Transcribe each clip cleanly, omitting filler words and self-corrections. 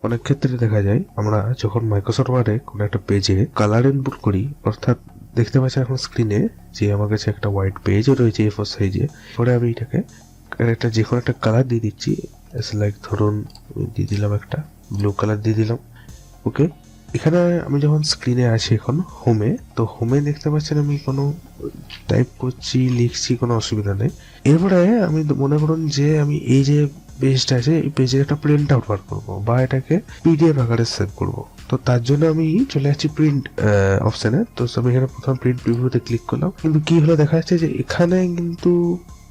অনেক ক্ষেত্রে দেখা যায় আমরা যখন মাইক্রোসফট ওয়ার্ডে কোনো একটা পেজে কালার ইনপুট করি, অর্থাৎ দেখতে পাচ্ছি এখন স্ক্রিনে যে আমার কাছে একটা হোয়াইট পেজও রয়েছে A4 সাইজে। পরে আমি এটাকে একটা যে কোনো একটা কালার দিয়ে দিচ্ছি, লাইক ধরুন দিয়ে দিলাম একটা ব্লু কালার দিয়ে দিলাম। ওকে, এখানে আমি যখন স্ক্রিনে আছি এখন হোমে, তো হোমে দেখতে পাচ্ছেন আমি কোনো টাইপ করছি, লিখছি, কোনো অসুবিধা নেই। এরপরে আমি মনে করুন যে আমি এই যে পেজটা আছে এই পেজের একটা প্রিন্ট আউট বার করবো বা এটাকে PDF আকারে সেভ করবো। তো তার জন্য আমি চলে যাচ্ছি প্রিন্ট অপশানে। তো আমি এখানে প্রথম প্রিন্ট প্রিভিউতে ক্লিক করলাম, কিন্তু কি হলো দেখা যাচ্ছে যে এখানে কিন্তু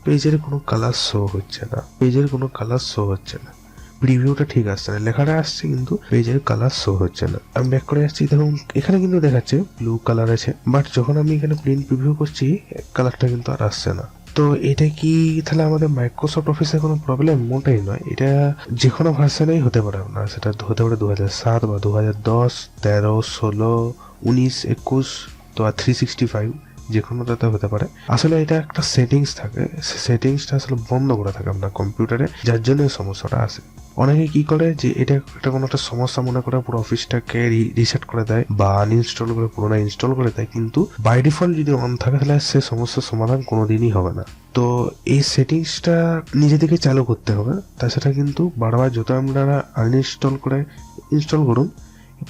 পেজের কোনো কালার শো হচ্ছে না, পেজের কোনো কালার শো হচ্ছে না, প্রিভিউটা ঠিক আসছে না, লেখাটা আসছে কিন্তু পেজের কালার শো হচ্ছে না। আমি ব্যাক করে আসছি, দেখুন এখানে কিন্তু দেখাচ্ছে ব্লু কালার আছে, বাট যখন আমি এখানে প্রিন্ট প্রিভিউ করছি কালারটা কিন্তু আর আসছে না। তো এটা কি তাহলে আমাদের মাইক্রোসফট অফিসের কোনো প্রবলেম? মোটেই নয়, এটা যে কোনো ভার্সনেই হতে পারে না, সেটা হতে পারে 2007 বা 2010, 13, 16, 19, 21 তো আর 365 যে কোনোটাতে হতে পারে। আসলে এটা একটা সেটিংস থাকে, সেটিংসটা আসলে বন্ধ করা থাকে আপনার কম্পিউটারে, যার জন্য এই সমস্যাটা আসে। অনেকে কি করে যে এটা কোনো একটা সমস্যা মনে করে পুরো অফিসটাকে রিসেট করে দেয় বা আনইনস্টল করে পুরোনো ইনস্টল করে দেয়, কিন্তু বাই ডিফল্ট যদি অন থাকে তাহলে সে সমস্যার সমাধান কোনোদিনই হবে না। তো এই সেটিংসটা নিজে থেকে চালু করতে হবে, তাছাড়া কিন্তু বারবার যত আপনারা আনইনস্টল করে ইনস্টল করুন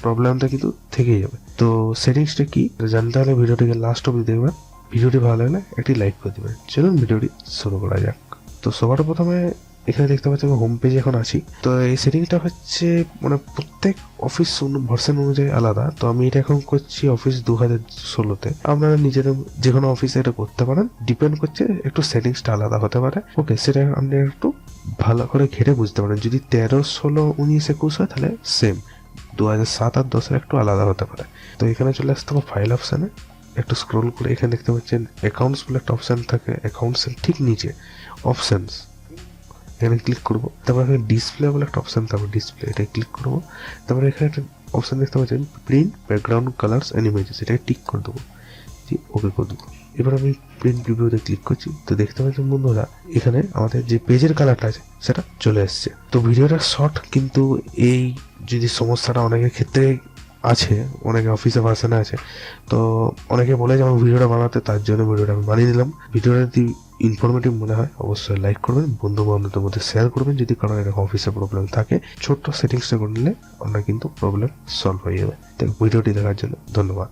প্রবলেমটা কিন্তু থেকেই যাবে। তো সেটিংসটা কি জানতে হলে ভিডিওটিকে লাস্ট অবধি দেখবেন। ভিডিওটি ভালো লাগলে একটি লাইক করে দেবেন। চলুন ভিডিওটি শুরু করা যাক। তো সবার প্রথমে এখানে দেখতে পাচ্ছি আমি হোম পেজে এখন আছি। তো এই সেটিংটা হচ্ছে মানে প্রত্যেক অফিস ভার্সন অনুযায়ী আলাদা। তো আমি এটা এখন করছি অফিস 2016-তে। আপনারা নিজেদের যে কোনো অফিসে এটা করতে পারেন, ডিপেন্ড করছে একটু সেটিংসটা আলাদা হতে পারে। ওকে, সেটা আপনি একটু ভালো করে ঘেটে বুঝতে পারেন। যদি 13, 16, 19, 21 হয় তাহলে সেম, 2007 আর 10 একটু আলাদা হতে পারে। তো এখানে চলে আসতে হবে ফাইল অপশানে, একটু স্ক্রল করে এখানে দেখতে পাচ্ছেন অ্যাকাউন্টস বলে একটা অপশান থাকে, অ্যাকাউন্টসের ঠিক নিচে অপশানস এখানে ক্লিক করবো। তারপর এখানে ডিসপ্লে বলে একটা অপশান থাকবে, ডিসপ্লে এটা ক্লিক করবো। তারপরে এখানে একটা অপশান দেখতে পাচ্ছেন print background colours and images, এটাকে টিক করে দেবো, ওকে করে দেবো। এবার আমি প্রিন্ট প্রিভিউতে ক্লিক করছি। তো দেখতে পাচ্ছেন বন্ধুরা এখানে আমাদের যে পেজের কালারটা আছে সেটা চলে এসছে। তো ভিডিওটা শর্ট, কিন্তু এই যদি সমস্যাটা অনেকের ক্ষেত্রে আছে, অনেকে অফিসে ভার্সনে আছে, তো অনেকে বলে যে আমার ভিডিওটা বানাতে, তার জন্য ভিডিওটা আমি বানিয়ে নিলাম। ভিডিওটা যদি ইনফরমেটিভ মনে হয় অবশ্যই লাইক করবেন, বন্ধু বান্ধবদের মধ্যে শেয়ার করবেন। যদি কারণ এরকম অফিসে প্রবলেম থাকে ছোট্ট সেটিংসটা করে নিলে আপনার কিন্তু প্রবলেম সলভ হয়ে যাবে। তো ভিডিওটি দেখার জন্য ধন্যবাদ।